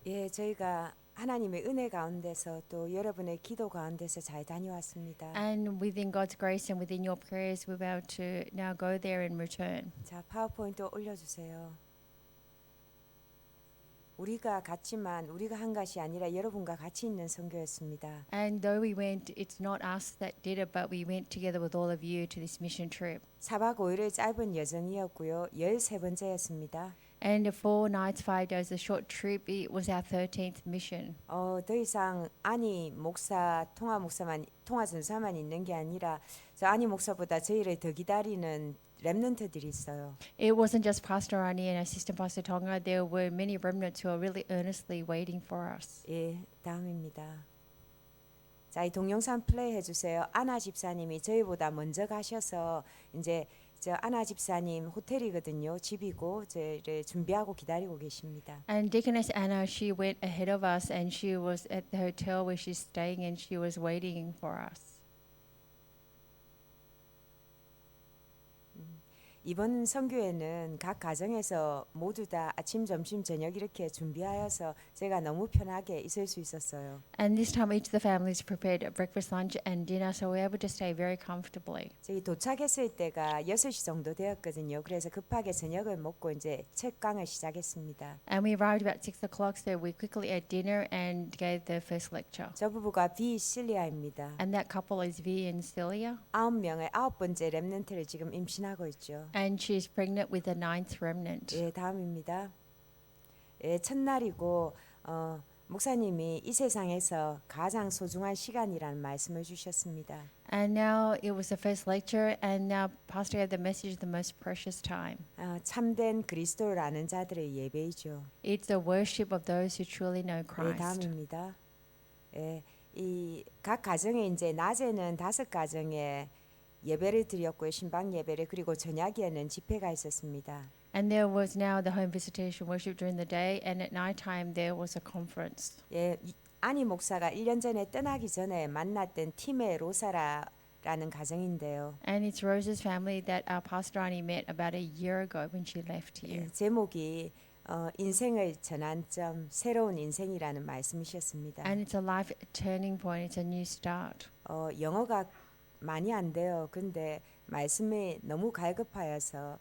예, 저희가 하나님의 은혜 가운데서 또 여러분의 기도 가운데서 잘 다녀왔습니다. And within God's grace and within your prayers, we're able to now go there and return. 자, 파워포인트 올려주세요. 우리가 갔지만 우리가 한 것이 아니라 여러분과 같이 있는 선교였습니다. And though we went, it's not us that did it, but we went together with all of you to this mission trip. 4박 5일의 짧은 여정이었고요. 13번째였습니다. And 4 nights, 5 days, a short trip, it was our 13th mission. 더 이상 아니 목사, 통화 전사만 있는 게 아니라 저 아니 목사보다 저희를 더 기다리는 렘넌트들이 있어요. It wasn't just Pastor Ani and Assistant Pastor Tonga. There were many remnants who are really earnestly waiting for us. 예, 다음입니다. 자, 이 동영상 플레이 해주세요. 아나 집사님이 저희보다 먼저 가셔서 이제 저 아나 집사님 호텔이거든요. 집이고 저를 준비하고 기다리고 계십니다. And Deaconess Anna, she went ahead of us and she was at the hotel where she's staying and she was waiting for us. 이번 선교회는 각 가정에서 모두 다 아침, 점심, 저녁 이렇게 준비하여서 제가 너무 편하게 있을 수 있었어요. And this time each of the families prepared a breakfast, lunch and dinner, so we were able to stay very comfortably. 저희 도착했을 때가 6시 정도 되었거든요. 그래서 급하게 저녁을 먹고 이제 책강을 시작했습니다. And we arrived about 6 o'clock, so we quickly ate dinner and gave the first lecture. 저 부부가 비실리아입니다. And that couple is V and Celia. 9명의 9번째 렘넌트를 지금 임신하고 있죠. And she's pregnant with the 9th remnant. 예, 다음입니다. 예, 첫날이고 목사님이 이 세상에서 가장 소중한 시간이라는 말씀을 주셨습니다. And now it was the first lecture, and now Pastor gave the message, the most precious time. 참된 그리스도를 아는 자들의 예배이죠. It's the worship of those who truly know 예, Christ. 다음입니다. 예, 이 각 가정에 이제 낮에는 5가정에 예배를 드렸고요. 신방 예배를. 그리고 저녁에는 집회가 있었습니다. And there was now the home visitation worship during the day, and at night time there was a conference. 예, 아니 목사가 1년 전에 떠나기 전에 만났던 팀의 로사라는 가정인데요. And it's Rose's family that our Pastor Ani met about a year ago when she left 예, here. 제목이 인생의 전환점, 새로운 인생이라는 말씀이셨습니다. And it's a life turning point. It's a new start. 영어가 많이 안 돼요. 근데 말씀이 너무 갈급하여서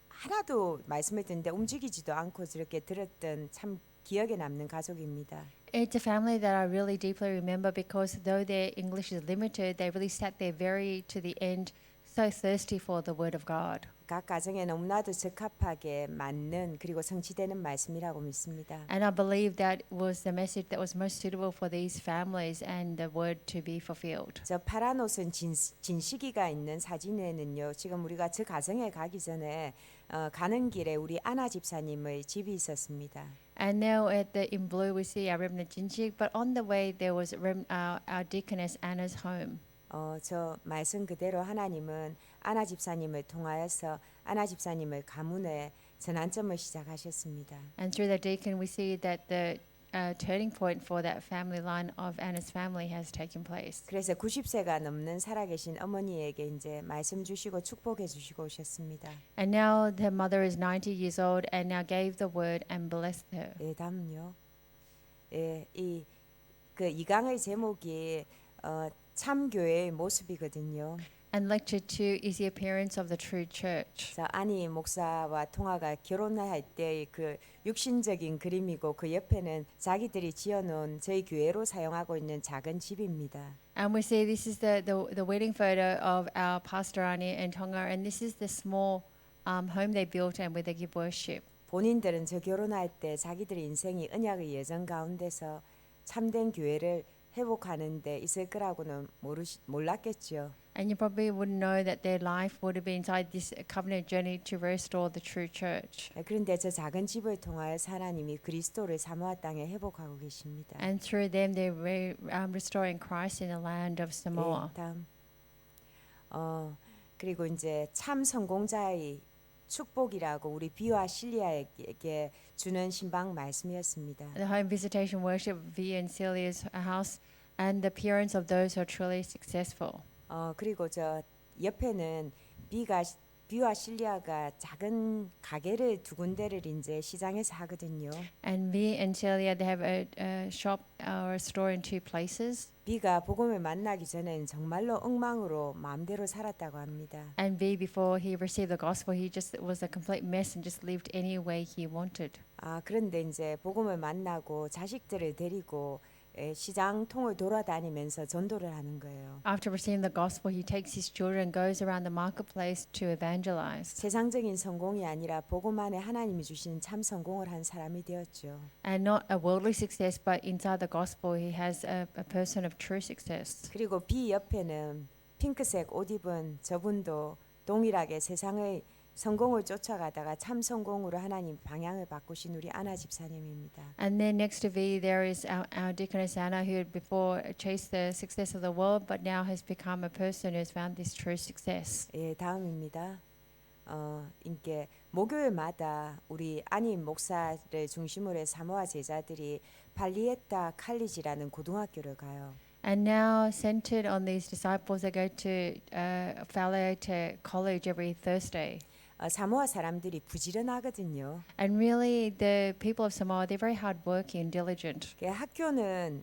하나도 말씀을 듣는데 움직이지도 않고 저렇게 들었던 참 기억에 남는 가족입니다. It's a family that I really deeply remember because though their English is limited, they really sat there very to the end, so thirsty for the Word of God. 각 가정에 너무나도 적합하게 맞는 그리고 성취되는 말씀이라고 믿습니다. And I believe that was the message that was most suitable for these families and the Word to be fulfilled. 저 파란 옷은 진시기가 있는 사진에는요. 지금 우리가 저 가정에 가기 전에 가는 길에 우리 아나 집사님의 집이 있었습니다. And now at the in blue we see our remnant Jinjik, but on the way there was our deaconess Anna's home. 저 말씀 그대로 하나님은 아나 집사님을 통하여서 아나 집사님의 가문의 전환점을 시작하셨습니다. And through the deacon we see that the turning point for that family line of Anna's family has taken place. 그래서 90세가 넘는 살아계신 어머니에게 이제 말씀 주시고 축복해 주시고 오셨습니다. And now her mother is 90 years old and now gave the word and blessed her. 예, 다음요. 예, 이 강의 제목이 참 교회의 모습이거든요. And lecture 2 is the appearance of the true church. 자, 아니 목사와 통화가 결혼할 때의 그 육신적인 그림이고 그 옆에는 자기들이 지어놓은 저희 교회로 사용하고 있는 작은 집입니다. And we see this is the wedding photo of our Pastor Ani and Tonga, and this is the small home they built and where they give worship. 본인들은 저 결혼할 때 자기들의 인생이 언약의 예정 가운데서 참된 교회를 회복하는 데 있을 거라고는 몰랐겠죠. And you probably wouldn't know that their life would have been inside this covenant journey to restore the true church. 그런데 저 작은 집을 통하여 하나님이 그리스도를 사모아 땅에 회복하고 계십니다. And through them they're restoring Christ in the land of Samoa. 네, 다음. 그리고 이제 참 성공자의 축복이라고 우리 비와 실리아에게 주는 신방 말씀이었습니다. The home visitation worship of V and Celia's house and the appearance of those who are truly successful. 그리고 저 옆에는 비가 비와 실리아가 작은 가게를 두 군데를 이제 시장에서 하거든요. And me and Celia, they have a shop or a store in two places. 비가 복음을 만나기 전에는 정말로 엉망으로 마음대로 살았다고 합니다. And B, before he received the gospel, he just was a complete mess and just lived any way he wanted. 그런데 이제 복음을 만나고 자식들을 데리고 시장 통을 돌아다니면서 전도를 하는 거예요. After receiving the gospel, he takes his children and goes around the marketplace to evangelize. 세상적인 성공이 아니라 복음 안에 하나님이 주신 참 성공을 한 사람이 되었죠. And not a worldly success, but inside the gospel, he has a person of true success. 그리고 비 옆에는 핑크색 옷 입은 저분도 동일하게 세상의 성공을 쫓아가다가 참 성공으로 하나님 방향을 바꾸신 우리 아나 집사님입니다. And then next to V, there is our deaconess Anna, who had before chased the success of the world, but now has become a person who has found this true success. 예, 다음입니다. 이게 목요일마다 우리 안임 목사를 중심으로 해 사모아 제자들이 발리에타 칼리지라는 고등학교를 가요. And now, centered on these disciples, they go to Falaita College every Thursday. 사모아 사람들이 부지런하거든요. And really, the people of Samoa, they're very hardworking and diligent. 학교는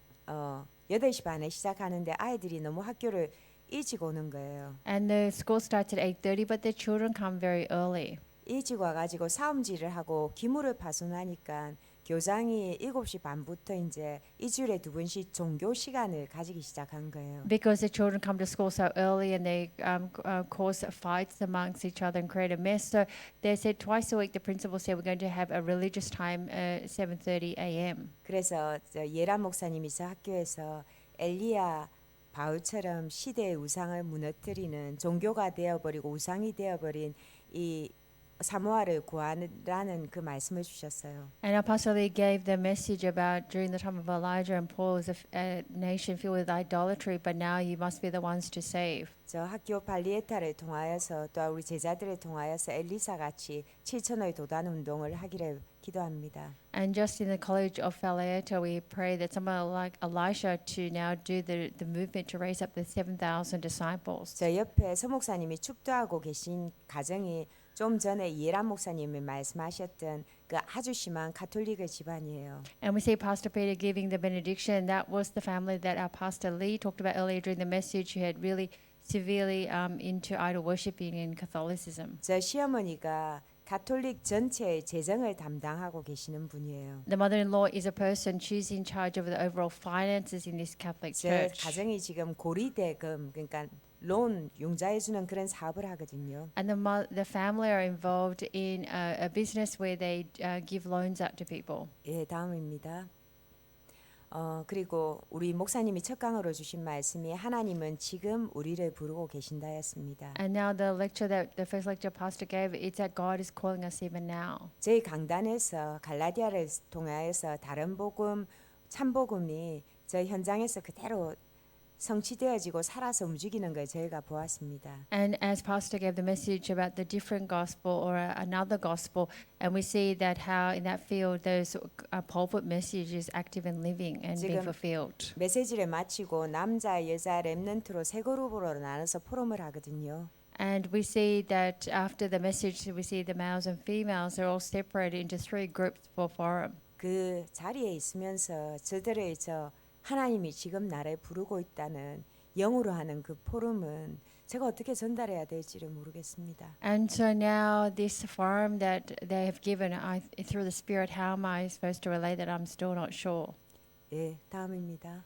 8시 반에 시작하는데 아이들이 너무 학교를 일찍 오는 거예요. And the school starts at 8:30, but the children come very early. 일찍 와가지고 사움질을 하고 기물을 파손하니까 교장이 7시 반부터 이제 일주일에 2번씩 종교 시간을 가지기 시작한 거예요. Because the children come to school so early and they cause fights amongst each other and create a mess. So they said twice a week, the principal said, we're going to have a religious time at 7:30 a.m. 그래서 예란 목사님이 저 학교에서 엘리야 바울처럼 시대의 우상을 무너뜨리는 종교가 되어버리고 우상이 되어버린 이 사모아를 구하라는 그 말씀을 주셨어요. And our pastor Lee gave the message about during the time of Elijah and Paul was a nation filled with idolatry, but now you must be the ones to save. 저 학교 발리에타를 통하여서 또 우리 제자들을 통하여서 엘리사 같이 7천의 도단 운동을 하기를 기도합니다. And just in the college of Falaeta, we pray that someone like Elisha to now do the movement to raise up the 7,000 disciples. 저 옆에 서 목사님이 축도하고 계신 가정이 좀 전에 예란 목사님이 말씀하셨던 그 아주 심한 가톨릭의 집안이에요. And we see Pastor Peter giving the benediction. That was the family that our Pastor Lee talked about earlier during the message, who had really severely into idol worshiping in Catholicism. 저 시어머니가 가톨릭 전체의 재정을 담당하고 계시는 분이에요. The mother-in-law is a person choosing in charge of the overall finances in this Catholic 제 church. 가정이 지금 고리대금 그러니까 론 융자해주는 그런 사업을 하거든요. And the family are involved in a business where they give loans out to people. 예, 다음입니다. 그리고 우리 목사님이 첫 강으로 주신 말씀이 하나님은 지금 우리를 부르고 계신다였습니다. And now the lecture that the first lecture pastor gave, it's that God is calling us even now. 저희 강단에서 갈라디아를 통하여서 다른 복음, 참 복음이 저 현장에서 그대로 성취되어지고 살아서 움직이는 걸 저희가 보았습니다. And as pastor gave the message about the different gospel or another gospel, and we see that how in that field those pulpit message is active and living and being 지금 fulfilled. 메시지를 마치고 남자, 여자, 렘넌트로 세 그룹으로 나눠서 포럼을 하거든요. And we see that after the message, we see the males and females are all separated into 3 groups for forum. 그 자리에 있으면서 저들의 하나님이 지금 나를 부르고 있다는 영으로 하는 그 포럼은 제가 어떻게 전달해야 될지를 모르겠습니다. And so now this forum that they have given, through the Spirit, how am I supposed to relay that? I'm still not sure. 예, 다음입니다.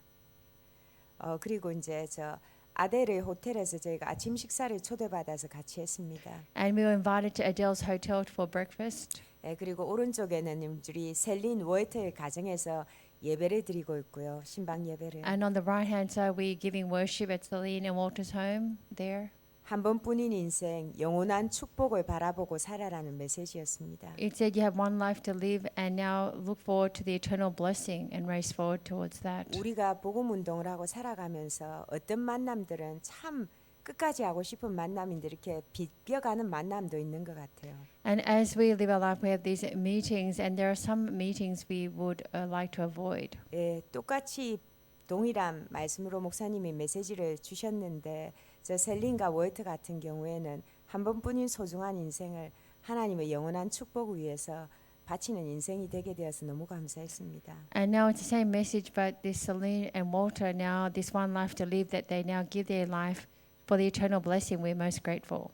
그리고 이제 저 아델의 호텔에서 저희가 아침 식사를 초대받아서 같이 했습니다. And we were invited to Adele's hotel for breakfast. 예, 그리고 오른쪽에는 우리 셀린 워이터의 가정에서 예배를 드리고 있고요. 신방 예배를. And on the right-hand side, we're giving worship at Celine and Walter's home there. 한 번뿐인 인생 영원한 축복을 바라보고 살아라는 메시지였습니다. It said you have one life to live and now look forward to the eternal blessing and race forward towards that. 우리가 복음 운동을 하고 살아가면서 어떤 만남들은 참 끝까지 하고 싶은 만남인데 이렇게 비벼가는 만남도 있는 것 같아요. And as we live our life, we have these meetings, and there are some meetings we would like to avoid. 예, 똑같이 동일한 말씀으로 목사님이 메시지를 주셨는데 저 셀린과 월트 같은 경우에는 한 번뿐인 소중한 인생을 하나님의 영원한 축복 위해서 바치는 인생이 되게 되어서 너무 감사했습니다. And now it's the same message, but this Celine and Walter now, this one life to live, that they now give their life for the eternal blessing. We're most grateful.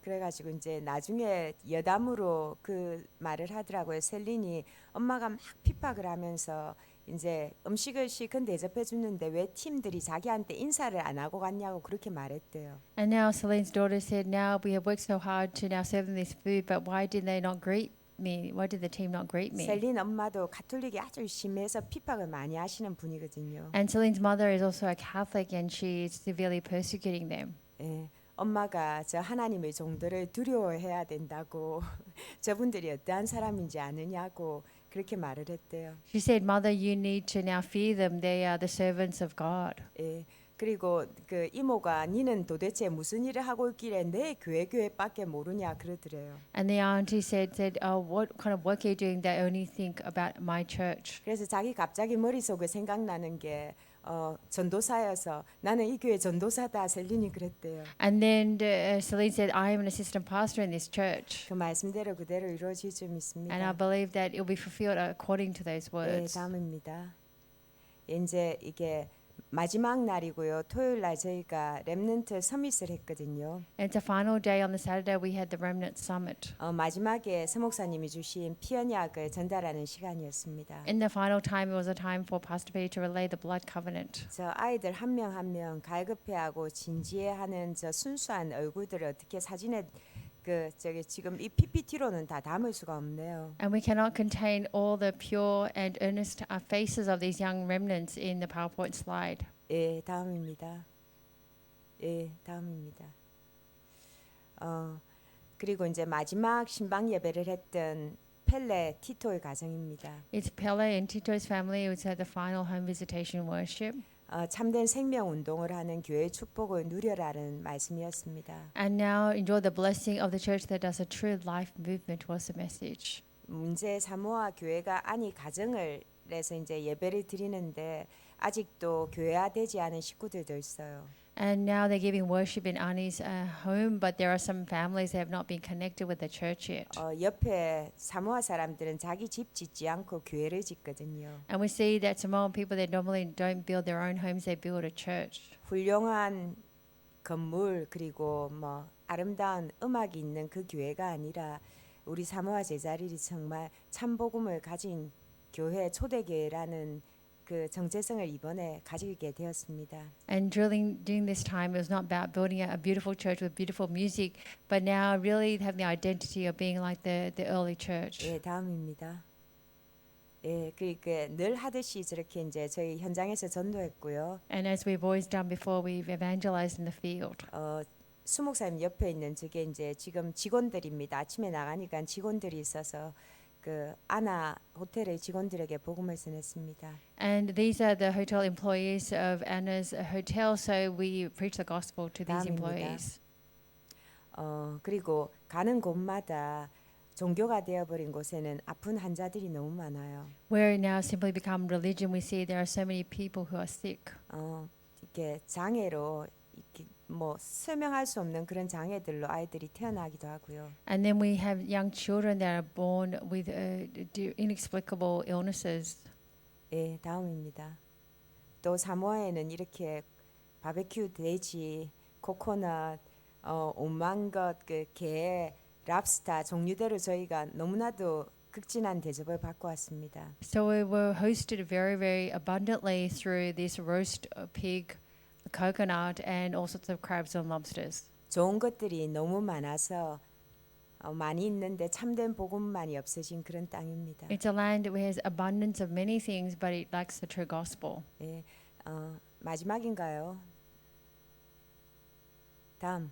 그래가지고 이제 나중에 여담으로 그 말을 하더라고요. 셀린이 엄마가 막 핍박을 하면서 이제 음식을 실컷 대접해 주는데 왜 팀들이 자기한테 인사를 안 하고 갔냐고 그렇게 말했대요. And now Celine's daughter said, now we have worked so hard to now serve them this food, but why did they not greet me? Why did the team not greet me? 셀린 엄마도 가톨릭이 아주 심해서 핍박을 많이 하시는 분이거든요. And Celine's mother is also a Catholic, and she is severely persecuting them. 예, 엄마가 저 하나님의 종들을 두려워해야 된다고 저분들이 어떠한 사람인지 아느냐고 그렇게 말을 했대요. She said, Mother, you need to now fear them. They are the servants of God. 예, 그리고 그 이모가 니는 도대체 무슨 일을 하고 있길래 내 교회밖에 모르냐 그러더래요. And the auntie said, oh, what kind of work are you doing? They only think about my church. 그래서 자기 갑자기 머릿속에 생각나는 게 전도사여서 나는 이 교회 전도사다 셀린이 그랬대요. And then Celine said, I am an assistant pastor in this church. 그 말씀대로 그대로 이루어질 줄 믿습니다. And I believe that it will be fulfilled according to those 네, words. 다음입니다. 이제 이게 마지막 날이고요. 토요일 날 저희가 렘넌트 서밋을 했거든요. And it's a final day. On the Saturday, we had the Remnant Summit. 마지막에 서목사님이 주신 피언약을 전달하는 시간이었습니다. In the final time, it was a time for Pastor Peter to relay the blood covenant. 저 아이들 한 명 한 명 갈급해하고 진지해하는 저 순수한 얼굴들을 어떻게 사진에 그 저기 지금 이 PPT로는 다 담을 수가 없네요. And we cannot contain all the pure and earnest faces of these young remnants in the PowerPoint slide. 예, 다음입니다. 예, 다음입니다. 그리고 이제 마지막 신방 예배를 했던 펠레 티토의 가정입니다. It's Pele and Tito's family who had the final home visitation worship. 참된 생명 운동을 하는 교회의 축복을 누려라는 말씀이었습니다. And now enjoy the blessing of the church that does a true life movement was the message. 문제 사모아 교회가 아니 가정을 해서 이제 예배를 드리는데 아직도 교회화되지 않은 식구들도 있어요. And now they're giving worship in Ani's home, but there are some families that have not been connected with the church yet. 옆에 사모아 사람들은 자기 집 짓지 않고 교회를 짓거든요. And we see that Samoan people that normally don't build their own homes, they build a church. 훌륭한 건물 그리고 뭐 아름다운 음악이 있는 그 교회가 아니라 우리 사모아 제자들이 정말 참복음을 가진 교회 초대교회라는 그 정체성을 이번에 가지게 되었습니다. And during this time, it was not about building a beautiful church with beautiful music, but now really having the identity of being like the early church. 예, 다음입니다. 예, 그러니까 늘 하듯이 저렇게 이제 저희 현장에서 전도했고요. And as we've always done before, we've evangelized in the field. 수목사님 옆에 있는 저게 이제 지금 직원들입니다. 아침에 나가니까 직원들이 있어서 그 아나 호텔의 직원들에게 복음을 전했습니다. And these are the hotel employees of Anna's hotel, so we preach the gospel to these 다음입니다. employees. 그리고 가는 곳마다 종교가 되어버린 곳에는 아픈 환자들이 너무 많아요. Where it now simply become religion, we see there are so many people who are sick. 이렇게 장애로 이렇게 뭐 설명할 수 없는 그런 장애들로 아이들이 태어나기도 하고요. And then we have young children that are born with inexplicable illnesses. 예, 다음입니다. 또 사모아에는 이렇게 바베큐 돼지, 코코넛, 오만 것, 그 게, 랍스타 종류대로 저희가 너무나도 극진한 대접을 받고 왔습니다. So we were hosted very, very abundantly through this roast pig, coconut, and all sorts of crabs and lobsters. 좋은 것들이 너무 많아서 많이 있는데 참된 복음만이 없어진 그런 땅입니다. It's a land that has abundance of many things, but it lacks the true gospel. 예, 마지막인가요? 다음.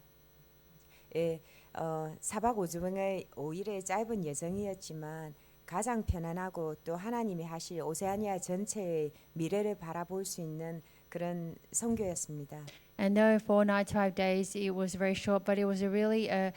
예, 4박 5주의 5일의 짧은 여정이었지만 가장 편안하고 또 하나님이 하실 오세아니아 전체의 미래를 바라볼 수 있는 그런 선교였습니다. And though 4 nights, 5 days, it was very short, but it was a really a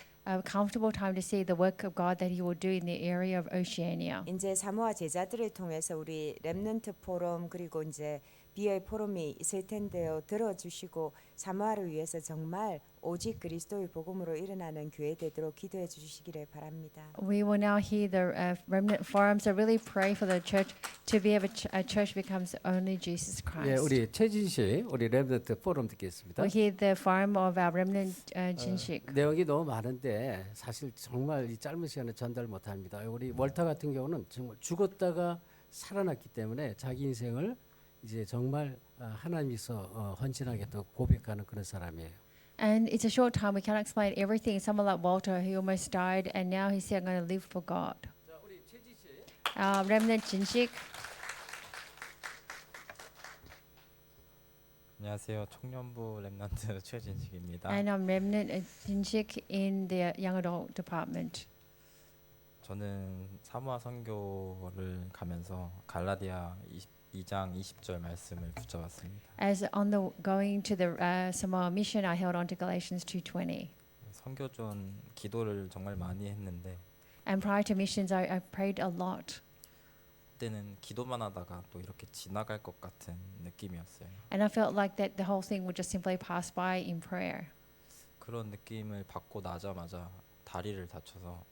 comfortable time to see the work of God that He will do in the area of Oceania. 이제 사모아 제자들을 통해서 우리 렘넌트 포럼 그리고 이제 비의 포럼이 있을 텐데요. 들어주시고 사모아를 위해서 정말 오직 그리스도의 복음으로 일어나는 교회 되도록 기도해 주시기를 바랍니다. We will now hear the remnant forum. So really pray for the church to be a church becomes only Jesus 예, Christ. 우리 최진 씨, 우리 랩런트 포럼 듣겠습니다. We hear the forum of our remnant Jinshik. 내용이 너무 많은데 사실 정말 이 짧은 시간에 전달 못합니다. 우리 월터 같은 경우는 정말 죽었다가 살아났기 때문에 자기 인생을 이제 정말 하나님께서 헌신하게 또 고백하는 그런 사람이에요. And it's a short time. We cannot explain everything. Someone like Walter, he almost died, and now he said, "I'm going to live for God." 자, 우리 최진 씨. Remnant Jinshik. 안녕하세요. 청년부 랩런트 최진식입니다. And I'm remnant Jinshik in the young adult department. 저는 사모아 선교를 가면서 갈라디아 2장 20절 말씀을 붙잡았습니다. As on the going to the Samoa mission, I held on to Galatians 2:20. 선교 전 기도를 정말 많이 했는데 And prior to missions, I prayed a lot. 그때는 기도만 하다가 또 이렇게 지나갈 것 같은 느낌이었어요. And I felt like that the whole thing would just simply pass by in prayer. 그런 느낌을 받고 나자마자 다리를 다쳐서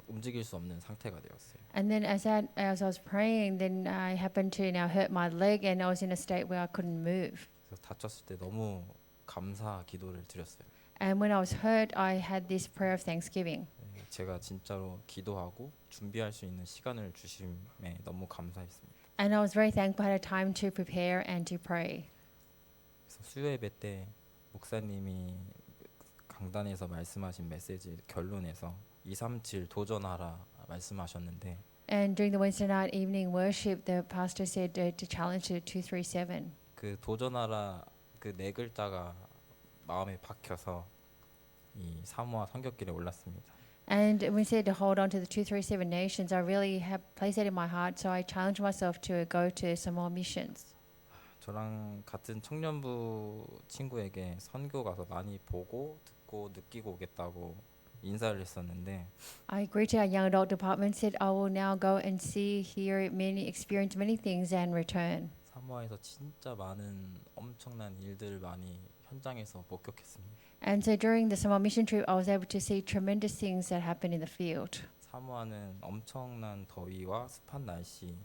움직일 수 없는 상태가 되었어요. And then as I was praying, then I happened to now hurt my leg, and I was in a state where I couldn't move. 그래서 다쳤을 때 너무 감사 기도를 드렸어요. And when I was hurt, I had this prayer of thanksgiving. 네, 제가 진짜로 기도하고 준비할 수 있는 시간을 주심에 너무 감사했습니다. And I was very thankful I had time to prepare and to pray. 그래서 수요 예배 때 목사님이 강단에서 말씀하신 메시지 결론에서 237 도전하라 말씀하셨는데 And during the Wednesday night evening worship, the pastor said to challenge to 237. 그 도전하라 그 네 글자가 마음에 박혀서 이 사모아 선교길에 올랐습니다. And when we said to hold on to the 237 nations, I really have placed that in my heart. So I challenged myself to go to some more missions. 저랑 같은 청년부 친구에게 선교 가서 많이 보고 듣고 느끼고 오겠다고 인사를 했었는데 I agreed to our young adult department, said I will now go and see, hear many, experience many things and return. 사모아에서 진짜 많은 엄청난 일들을 많이 현장에서 목격했습니다. And so during the summer mission trip, I was able to see tremendous things that happened in the field. 사모아는 엄청난 더위와 습한 날씨,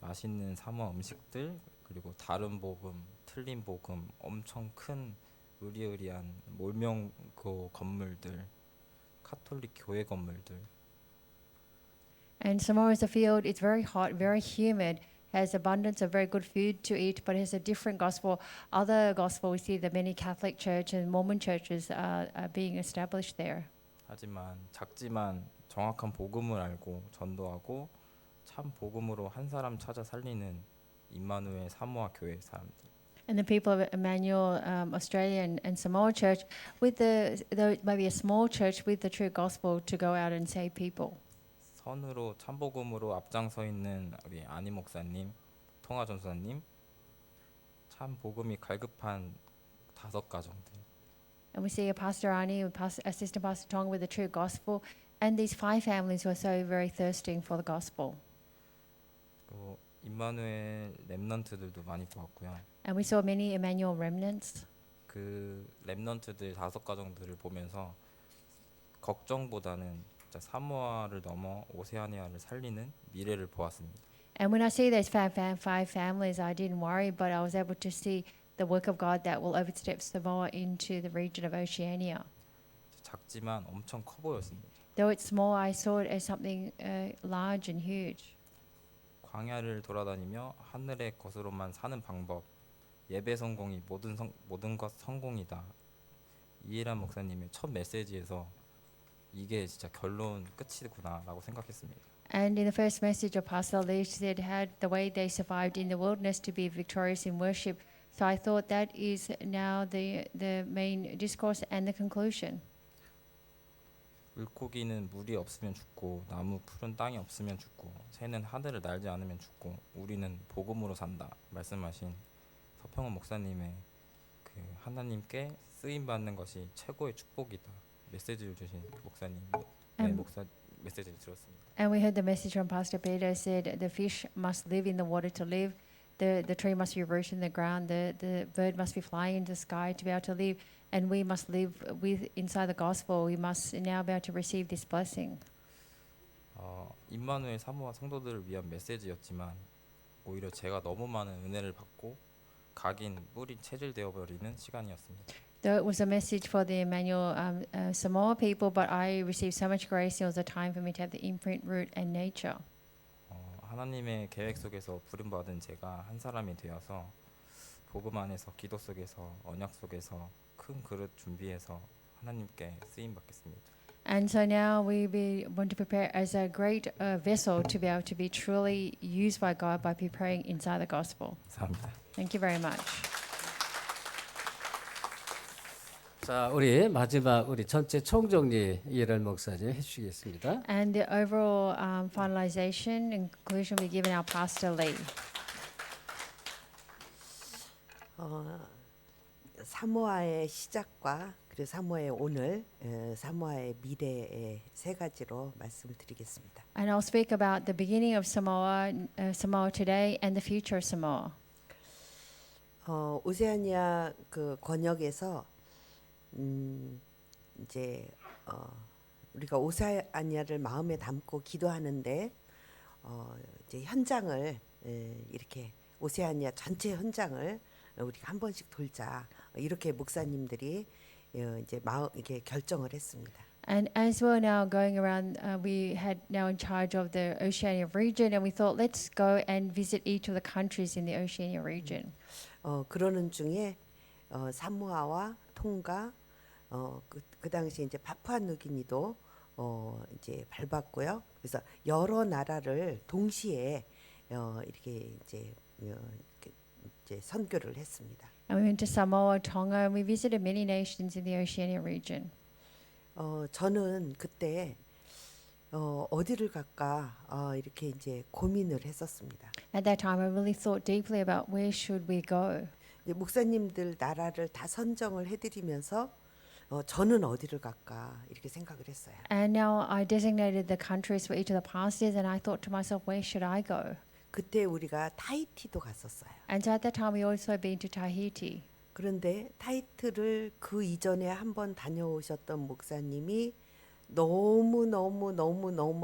맛있는 사모아 음식들, 그리고 다른 복음, 틀린 복음, 엄청 큰 의리의리한 몰명고 건물들, 카톨릭 교회 건물들. And Samoa is a field, it's very hot, very humid, has abundance of very good food to eat, but has a different gospel. Other gospel, we see that many Catholic church and Mormon churches are being established there. 하지만 작지만 정확한 복음을 알고 전도하고 참 복음으로 한 사람 찾아 살리는 임마누엘 사모아 교회 사람들. And the people of Emmanuel, Australia and Samoa Church, with maybe a small church with the true gospel to go out and save people. 선으로 참복음으로 앞장서 있는 우리 안희 목사님, 통화 전사님, 참 복음이 갈급한 5 가정들. And we see a Pastor Ani, Assistant Pastor Tong with the true gospel, and these 5 families who are so very thirsting for the gospel. 그리고 임마누엘 렘넌트들도 많이 보았고요. And we saw many Emmanuel remnants. 그 렘넌트들 5 가정들을 보면서 걱정보다는 진짜 사모아를 넘어 오세아니아를 살리는 미래를 보았습니다. And when I see those 5 families, I didn't worry, but I was able to see the work of God that will overstep Samoa into the region of Oceania. 작지만 엄청 커 보였습니다. Though it's small, I saw it as something large and huge. 광야를 돌아다니며 하늘의 것으로만 사는 방법, 예배 성공이 모든 것 성공이다. 이해란 목사님의 첫 메시지에서 이게 진짜 결론 끝이구나라고 생각했습니다. And in the first message of Pastor Lee, she said had the way they survived in the wilderness to be victorious in worship. So I thought that is now the main discourse and the conclusion. 물고기는 물이 없으면 죽고 나무 푸른 땅이 없으면 죽고 새는 하늘을 날지 않으면 죽고 우리는 복음으로 산다 말씀하신 서평원 목사님의 그 하나님께 쓰임 받는 것이 최고의 축복이다 메시지를 주신 목사님의 메시지를 들었습니다. And we heard the message from Pastor Peter said the fish must live in the water to live, the tree must be rooted in the ground, the bird must be flying in the sky to be able to live, and we must live with inside the gospel. We must now be able to receive this blessing. 임마누엘 사모아 성도들을 위한 메시지였지만 오히려 제가 너무 많은 은혜를 받고 각인 뿌리 체질되어 버리는 시간이었습니다. Though it was a message for the Emmanuel Samoa people, but I received so much grace. It was a time for me to have the imprint, root, and nature. 하나님의 계획 속에서 부름받은 제가 한 사람이 되어서 복음 안에서 기도 속에서 언약 속에서 큰 그릇 준비해서 하나님께 쓰임 받겠습니다. And so now want to prepare as a great vessel to be able to be truly used by God by preparing inside the gospel. 감사합니다. Thank you very much. 자, 우리 마지막 우리 전체 총정리 이해를 목사님 해주시겠습니다. And the overall finalization and conclusion will be given our Pastor Lee. 사모아의 시작과 그리고 사모아의 오늘, 사모아의 미래의 세 가지로 말씀을 드리겠습니다. And I'll speak about the beginning of Samoa, Samoa today, and the future of Samoa. 오세아니아 그 권역에서 이제 우리가 오세아니아를 마음에 담고 기도하는데 이제 현장을 이렇게 오세아니아 전체 현장을 우리가 한 번씩 돌자 이렇게 목사님들이 이제 이렇게 결정을 했습니다. And as we're now going around, we had now in charge of the Oceania region, and we thought, let's go and visit each of the countries in the Oceania region. 그러는 중에 사모아와 통가 그 당시 이제 파푸아누기니도 이제 밟았고요. 그래서 여러 나라를 동시에 이렇게 이제 선교를 했습니다. And we went to Samoa, Tonga, and we visited many nations in the Oceania region. 저는 그때 어디를 갈까 이렇게 이제 고민을 했었습니다. At that time, I really thought deeply about where should we go. 이제 목사님들 나라를 다 선정을 해드리면서 저는 어디를 갈까 이렇게 생각을 했어요. And now I designated the countries for each of the pastors, and I thought to myself, where should I go? 그때 우리가 타히티도 갔었어요. And so at that time, we also been to Tahiti. 그런데 타히티를 그 이전에 한번 다녀오셨던 목사님이 너무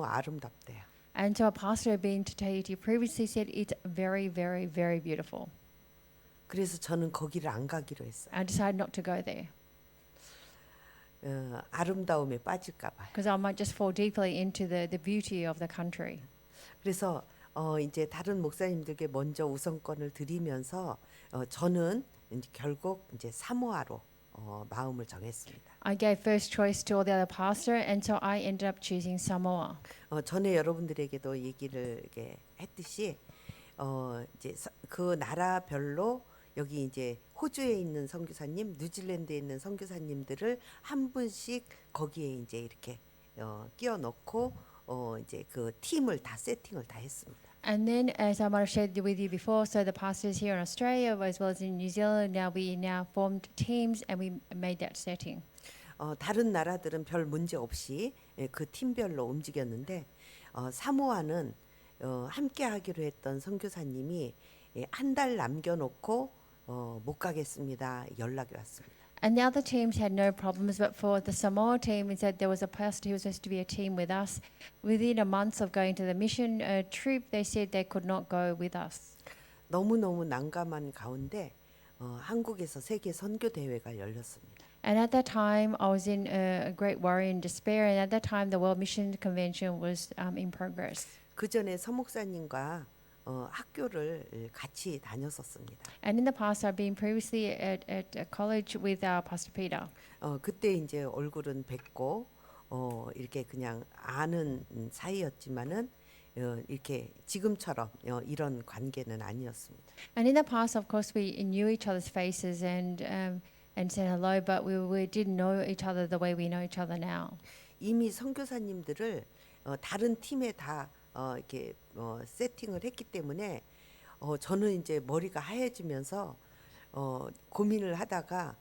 아름답대요. And so a pastor who had been to Tahiti previously said it's very, very, very beautiful. 그래서 저는 거기를 안 가기로 했어요. I decided not to go there 아름다움에 빠질까 봐요. because I might just fall deeply into the beauty of the country. 그래서 이제 다른 목사님들께 먼저 우선권을 드리면서 저는 이제 결국 이제 사모아로 마음을 정했습니다. I gave first choice to all the other pastor, and so I ended up choosing Samoa. 전에 여러분들에게도 얘기를 이렇게 했듯이 이제 그 나라별로 여기 이제 호주에 있는 선교사님, 뉴질랜드에 있는 선교사님들을 한 분씩 거기에 이제 이렇게 끼워 넣고 이제 그 팀을 다 세팅을 다 했습니다. And then, as I might have shared with you before, so the pastors here in Australia as well as in New Zealand, we now formed teams and we made that setting. 다른 나라들은 별 문제 없이 그 팀별로 움직였는데 사모아는 함께 하기로 했던 선교사님이 한 달 남겨놓고 못 가겠습니다. 연락이 왔습니다. And the other teams had no problems, but for the Samoa team, it said there was a pastor who was supposed to be a team with us. Within a month of going to the mission trip, they said they could not go with us. 너무너무 난감한 가운데 한국에서 세계 선교 대회가 열렸습니다. And at that time, I was in a great worry and despair. And at that time, the World Mission Convention was in progress. 그 전에 서목사님과 학교를 같이 다녔었습니다. And in the past, I've been previously at a college with our Pastor Peter. 그때 이제 얼굴은 뵙고 이렇게 그냥 아는 사이였지만은 이렇게 지금처럼 이런 관계는 아니었습니다. And in the past, of course, we knew each other's faces and said hello, but we didn't know each other the way we know each other now. 이미 선교사님들을 다른 팀에 다 이렇게 세팅을 했기 때문에 저는 이제 머리가 하얘지면서 고민을 하다가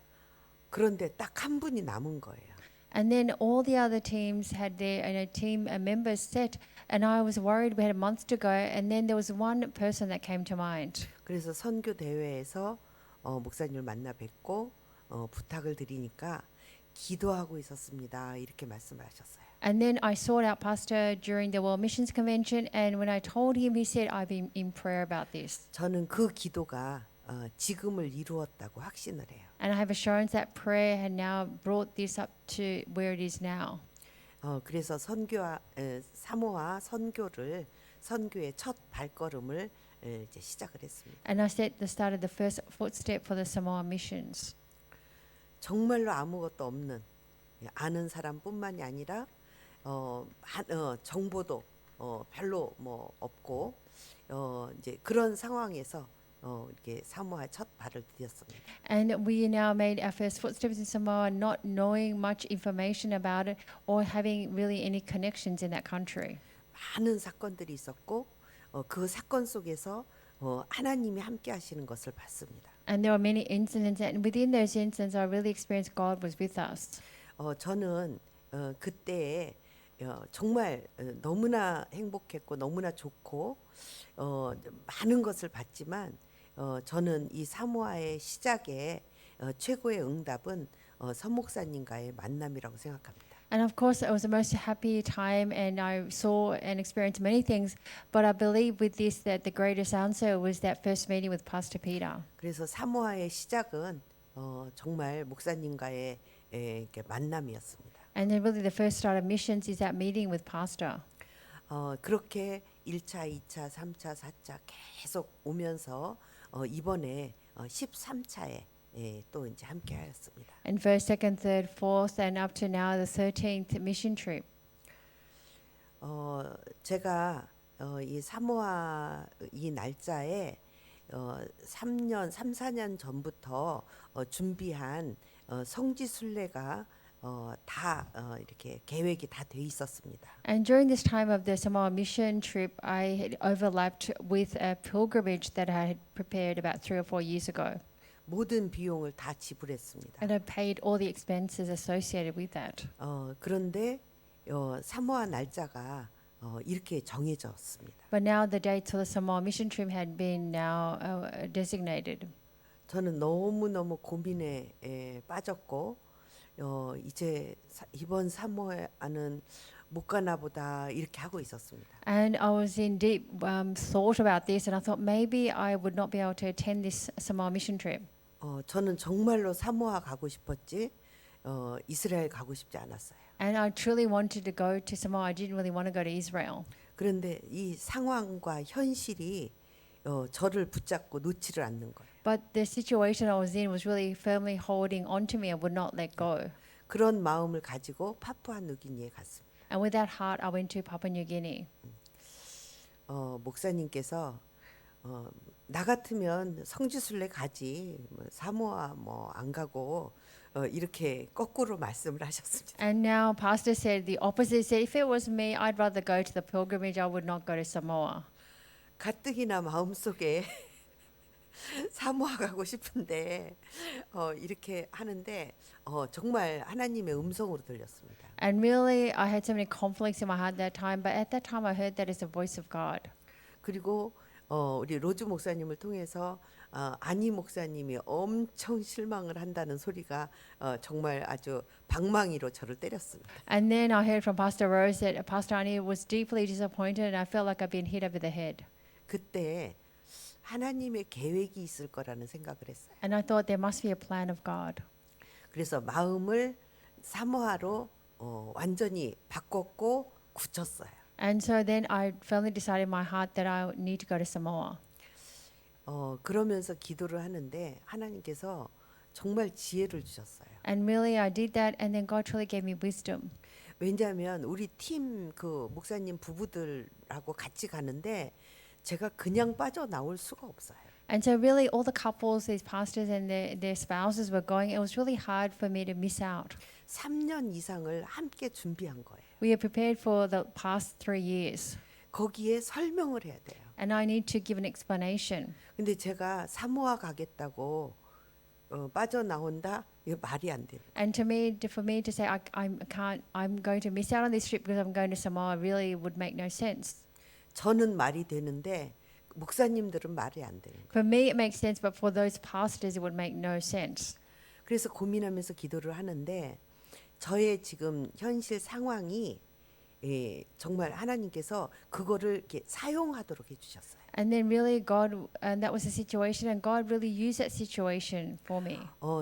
그런데 딱 한 분이 남은 거예요. And then all the other teams had their team members set, and I was worried. We had a month to go, and then there was one person that came to mind. 그래서 선교 대회에서 목사님을 만나 뵙고 부탁을 드리니까 기도하고 있었습니다. 이렇게 말씀하셨어요. And then I sought out Pastor during the World Missions Convention, and when I told him, he said, "I've been in prayer about this." 저는 그 기도가 지금을 이루었다고 확신을 해요. And I have assurance that prayer had now brought this up to where it is now. 그래서 사모아 선교의 첫 발걸음을 이제 시작을 했습니다. And I set the start of the first footstep for the Samoa missions. 정말로 아무것도 없는 아는 사람뿐만이 아니라 정보도 별로 뭐 없고 이제 그런 상황에서 이렇게 사모아에 첫 발을 디뎠습니다. And we now made our first footsteps in Samoa, not knowing much information about it or having really any connections in that country. 많은 사건들이 있었고 그 사건 속에서 하나님이 함께 하시는 것을 봤습니다. And there were many incidents, and within those incidents, I really experienced God was with us. 저는 그때에 정말 너무나 행복했고 너무나 좋고 많은 것을 봤지만 저는 이 사모아의 시작에 최고의 응답은 선 목사님과의 만남이라고 생각합니다. And of course, it was the most happy time, and I saw and experienced many things. But I believe with this that the greatest answer was that first meeting with Pastor Peter. 그래서 사모아의 시작은 정말 목사님과의 이렇게 만남이었습니다. And then really the first start of missions is that meeting with Pastor. 그렇게 1차, 2차, 3차, 4차 계속 오면서 이번에 13차에 또 이제 함께 하였습니다. And first, second, third, fourth, and up to now the 13th mission trip. 제가 이 사모아 이 날짜에 3, 4년 전부터 준비한 성지 순례가 다 이렇게 계획이 다 돼 있었습니다. And during this time of the Samoa mission trip, I had overlapped with a pilgrimage that I had prepared about 3 or 4 years ago. 모든 비용을 다 지불했습니다. And I paid all the expenses associated with that. 그런데 사모아 날짜가 이렇게 정해졌습니다. But now the dates for the Samoa mission trip had been now designated. 저는 너무너무 고민에 빠졌고 이제 이번 사모아는 못 가나 보다 이렇게 하고 있었습니다. And I was in deep thought about this, and I thought maybe I would not be able to attend this Samoa mission trip. 저는 정말로 사모아 가고 싶었지 이스라엘 가고 싶지 않았어요. And I truly wanted to go to Samoa. I didn't really want to go to Israel. 그런데 이 상황과 현실이 저를 붙잡고 놓지를 않는 거예요. But the situation I was in was really firmly holding onto me. I would not let go. 그런 마음을 가지고 파푸아누기니에 갔습니다. And with that heart, I went to Papua New Guinea. 목사님께서 나 같으면 성지순례 가지 사모아 뭐 안 가고 이렇게 거꾸로 말씀을 하셨습니다. And now Pastor said the opposite. Said if it was me, I'd rather go to the pilgrimage. I would not go to Samoa. 가뜩이나 마음속에 사모아 가고 싶은데 이렇게 하는데 정말 하나님의 음성으로 들렸습니다. And really, I had so many conflicts in my heart that time. But at that time, I heard that it's the voice of God. 그리고 우리 로즈 목사님을 통해서 아니 목사님이 엄청 실망을 한다는 소리가 정말 아주 방망이로 저를 때렸습니다. And then I heard from Pastor Rose that Pastor Ani was deeply disappointed, and I felt like I'd been hit over the head. 그때 하나님의 계획이 있을 거라는 생각을 했어요. And I thought there must be a plan of God. 그래서 마음을 사모아로 완전히 바꿨고 굳혔어요. And so then I firmly decided in my heart that I need to go to Samoa. 그러면서 기도를 하는데 하나님께서 정말 지혜를 주셨어요. And really, I did that, and then God truly gave me wisdom. 왜냐하면 우리 팀 그 목사님 부부들하고 같이 가는데 제가 그냥 빠져나올 수가 없어요. And so really, all the couples, these pastors and their spouses were going. It was really hard for me to miss out. 3년 이상을 함께 준비한 거예요. We are prepared for the past 3 years, 거기에 설명을 해야 돼요. and I need to give an explanation. 근데 제가 사모아 가겠다고 빠져나온다. 이거 말이 안 돼요. And for me to say I'm going to miss out on this trip because I'm going to Samoa really would make no sense. 저는 말이 되는데 목사님들은 말이 안 되는 거예요. For me, it makes sense, but for those pastors, it would make no sense. 그래서 고민하면서 기도를 하는데 저의 지금 현실 상황이 정말 하나님께서 그거를 이렇게 사용하도록 해주셨어요. And then and that was the situation, and God really used that situation for me.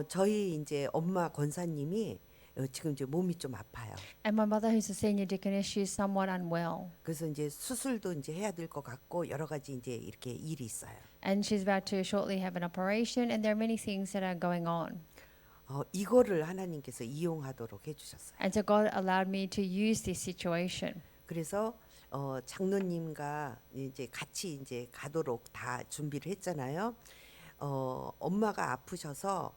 저희 이제 엄마 권사님이 지금 이제 몸이 좀 아파요. And my mother, who's a senior deaconess, she's somewhat unwell, 그래서 이제 수술도 이제 해야 될 것 같고 여러 가지 이제 이렇게 일이 있어요. and she's about to shortly have an operation, and there are many things that are going on. 이거를 하나님께서 이용하도록 해주셨어요. And so God allowed me to use this situation. 그래서 장로님과 이제 같이 이제 가도록 다 준비를 했잖아요. 엄마가 아프셔서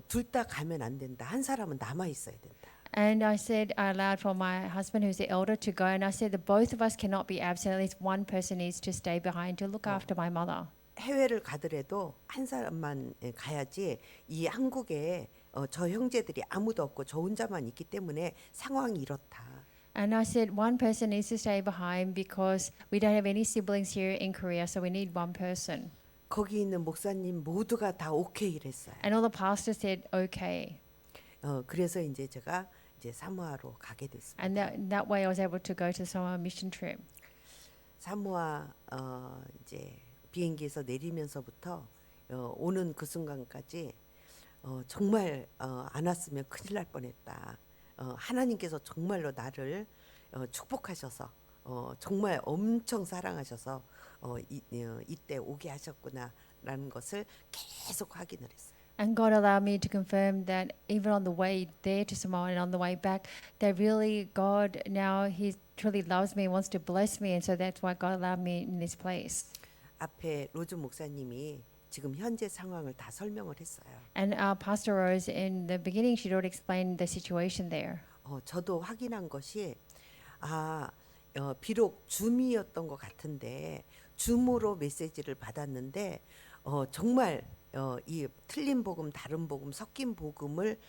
둘 다 가면 안 된다. 한 사람은 남아 있어야 된다. And I allowed for my husband, who's the elder, to go. And I said that both of us cannot be absent. At least one person needs to stay behind to look after my mother. 해외를 가더라도 한 사람만 가야지. 이 한국에 저 형제들이 아무도 없고 저 혼자만 있기 때문에 상황이 이렇다. And I said one person needs to stay behind because we don't have any siblings here in Korea, so we need one person. 거기 있는 목사님 모두가 다 오케이를 했어요. And all the pastors said okay. 그래서 이제 제가 이제 사모아로 가게 됐습니다. And that way I was able to go to Samoa mission trip. 사모아 이제 비행기에서 내리면서부터 오는 그 순간까지 정말 안 왔으면 큰일 날 뻔했다. 하나님께서 정말로 나를 축복하셔서 정말 엄청 사랑하셔서 이때 오게 하셨구나라는 것을 계속 확인을 했어요. And God allowed me to confirm that even on the way there to Samoa and on the way back, that really God now He truly loves me and wants to bless me, and so that's why God allowed me in this place. 앞에 로즈 목사님이 지금 현재 상황을 다 설명을 했어요. And Pastor Rose, in the beginning, she'd already explained the situation there. 저도 확인한 것이 비록 줌이었던 것 같은데 줌으로 메시지를 받았는데 정말 이 틀린 복음, 다른 복음, 섞인 복음을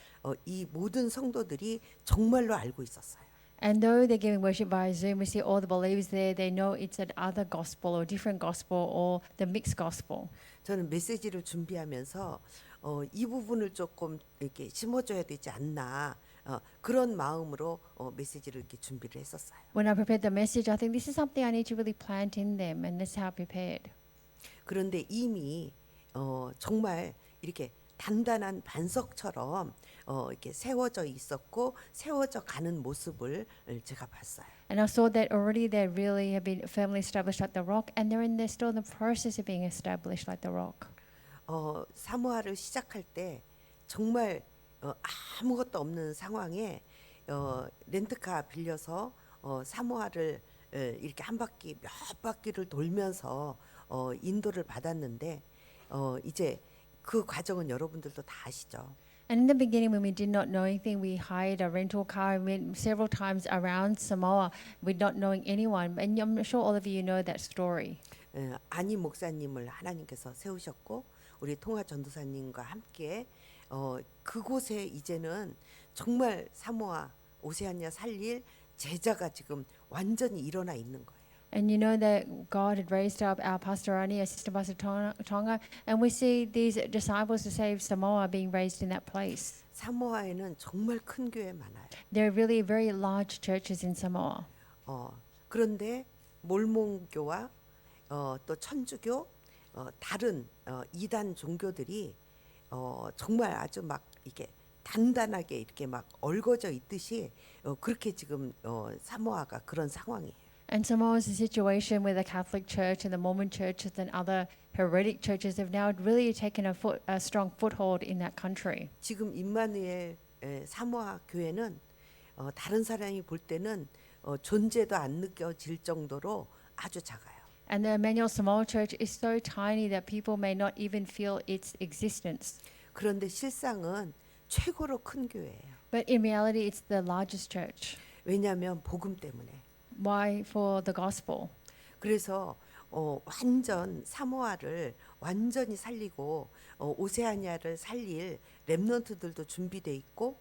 이 모든 성도들이 정말로 알고 있었어요. And though they're giving worship via Zoom, we see all the believers there, they know it's an other gospel or different gospel or the mixed gospel. 저는 메시지를 준비하면서 이 부분을 조금 이렇게 심어줘야 되지 않나 그런 마음으로 메시지를 이렇게 준비를 했었어요. When I prepared the message, I think this is something I need to really plant in them, and that's how I prepared. 그런데 이미 정말 이렇게 단단한 반석처럼 이렇게 세워져 있었고 세워져 가는 모습을 제가 봤어요. And I saw that already they really have been firmly established like the rock, and they're still in the process of being established like the rock. 사모아를 시작할 때 정말 아무것도 없는 상황에 렌트카 빌려서 사모아를 이렇게 몇 바퀴를 돌면서 인도를 받았는데 이제 그 과정은 여러분들도 다 아시죠. And in the beginning, when we did not know anything, we hired a rental car and went several times around Samoa with not knowing anyone. And I'm sure all of you know that story. 아니 목사님을 하나님께서 세우셨고 우리 통화 전도사님과 함께 그곳에 이제는 정말 사모아 오세아니아 살릴 제자가 지금 완전히 일어나 있는 거예요. And you know that God had raised up our Pastor Ani, Assistant Pastor Tonga, and we see these disciples to save Samoa being raised in that place. 사모아에는 정말 큰 교회 많아요. There are really very large churches in Samoa. 그런데 몰몬교와 또 천주교 다른 이단 종교들이 정말 아주 막 이게 단단하게 이렇게 막 얽어져 있듯이 그렇게 지금 사모아가 그런 상황이에요. And Samoa is a situation where the Catholic Church and the Mormon churches and other heretic churches have now really taken a strong foothold in that country. 지금 임마누엘 사모아 교회는 다른 사람이 볼 때는 존재도 안 느껴질 정도로 아주 작아요. And the Emmanuel Samoa Church is so tiny that people may not even feel its existence. 그런데 실상은 최고로 큰 교회예요. But in reality, it's the largest church. 왜냐하면 복음 때문에. Why? For the gospel. 그래서 완전 사모아를 완전히 살리고 오세아니아를 살릴 렘넌트들도 준비돼 있고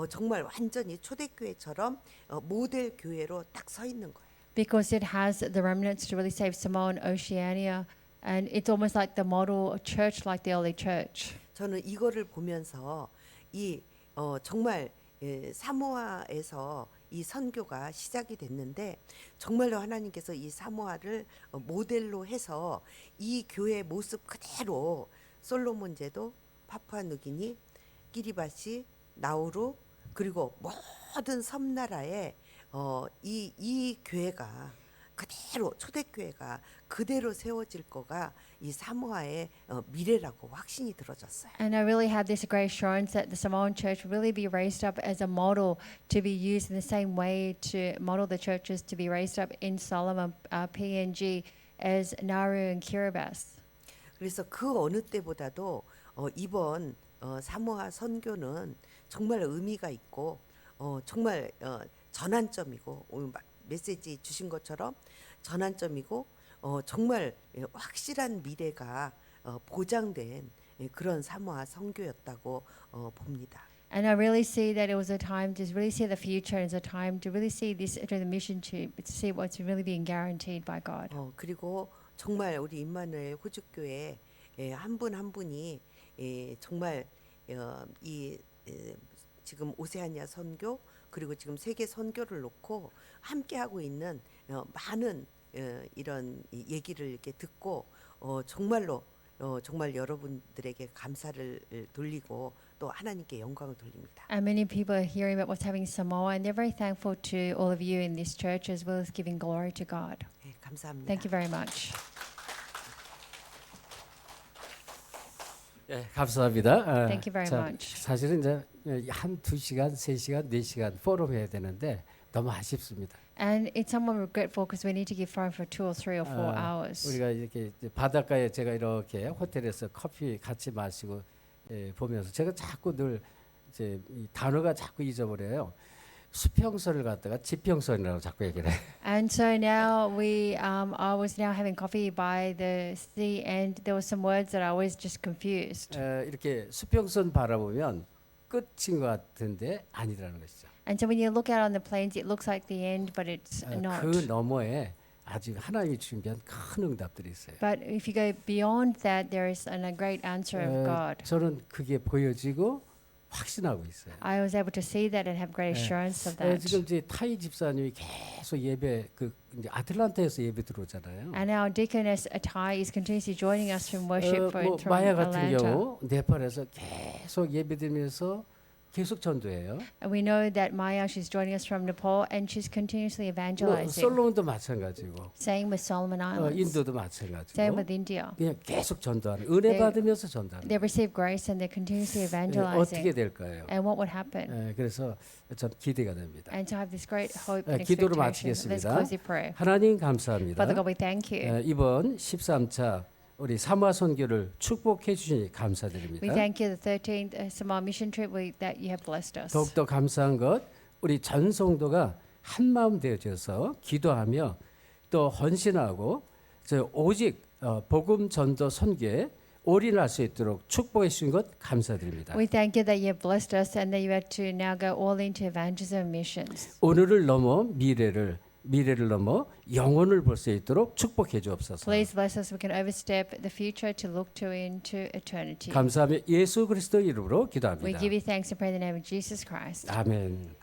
정말 완전히 초대교회처럼 모델 교회로 딱 서 있는 거예요. Because it has the remnants to really save Samoa and Oceania, and it's almost like the model church, like the early church. 저는 이거를 보면서 이 정말 사모아에서 이 선교가 시작이 됐는데 정말로 하나님께서 이 사모아를 모델로 해서 이 교회 모습 그대로 솔로몬 제도, 파푸아누기니, 키리바시, 나우루 그리고 모든 섬나라에 이 교회가 그대로 초대교회가 그대로 세워질 거가 이 사모아의 미래라고 확신이 들어졌어요. And I really have this great assurance that the Samoan church will really be raised up as a model to be used in the same way to model the churches to be raised up in Solomon, PNG, as Nauru and Kiribati. 그래서 그 어느 때보다도 이번 사모아 선교는 정말 의미가 있고 정말 전환점이고 오늘 메시지 주신 것처럼 전환점이고 정말 확실한 미래가 보장된 그런 사모아 선교였다고 봅니다. And I really see that it was a time to really see the future, and it's a time to really see this to the mission to see what's really being guaranteed by God. 그리고 정말 우리 임마누엘 호주교회 한 분 한 분이 정말 지금 오세아니아 선교 그리고 지금 세계 선교를 놓고 함께 하고 있는 많은 이런 얘기를 이렇게 듣고 정말로 정말 여러분들에게 감사를 돌리고 또 하나님께 영광을 돌립니다. And many people are hearing about what's happening in Samoa, and they're very thankful to all of you in this church, as well as giving glory to God. 감사합니다. Thank you very much. 예, 감사합니다. Thank you very much. 사실은 이제 한 2시간, 3시간, 4시간 포럼 해야 되는데 너무 아쉽습니다. And it's somewhat regretful because we need to give time for 2 or 3 or 4 hours. 우리가 이렇게 이제 바닷가에 제가 이렇게 호텔에서 커피 같이 마시고 보면서 제가 자꾸 늘 이제 이 단어가 자꾸 잊어버려요. 수평선을 갖다가 지평선이라고 자꾸 얘기를 해요. And so now I was now having coffee by the sea, and there were some words that I was just confused. 이렇게 수평선 바라보면 끝인 것 같은데 아니라는 것이죠. And so when you look out on the plains, it looks like the end, but it's not. 그 너머에 아직 하나님이 준비한 큰 응답들이 있어요. But if you go beyond that, there is a great answer of God. 저는 그게 보여지고 확신하고 있어요. I was able to see that and have great assurance of that. 지금 이제 타이 집사님이 계속 예배 이제 아틀란타에서 예배 들어오잖아요. And our deaconess Atai is continuously joining us from worship from 마야 같은 Atlanta. 경우 네팔에서 계속 예배드리면서 계속 전도해요. And we know that Maya, she's joining us from Nepal, and she's continuously evangelizing. 솔로몬도 마찬가지고, Same with Solomon Islands. 인도도 Same 마찬가지고, with India. 그냥 계속 전도하는 은혜 받으면서 전도하는. They receive grace and they're continuously 어떻게 evangelizing. 될까요? And what would happen? 그래서 참 기대가 됩니다. And to have this great hope and 기도로 expectation. Let's 마치겠습니다. close in prayer. 하나님 감사합니다. Father God, we thank you. 이번 13차 우리 사모아 선교를 축복해 주시니 감사드립니다. We thank you the 13th Samoa mission trip that you have blessed us. 더욱더 감사한 것 우리 전 성도가 한 마음 되어져서 기도하며 또 헌신하고 오직 복음 전도 선교에 올인할 수 있도록 축복해 주신 것 감사드립니다. We thank you that you have blessed us and that you had to now go all into evangelism and missions. 오늘을 넘어 미래를 넘어 영혼을 볼 수 있도록 축복해 주옵소서. Please bless us. We can overstep the future to look to into eternity. 감사하며 예수 그리스도 이름으로 We 기도합니다. give you thanks and pray in the name of Jesus Christ. 아멘.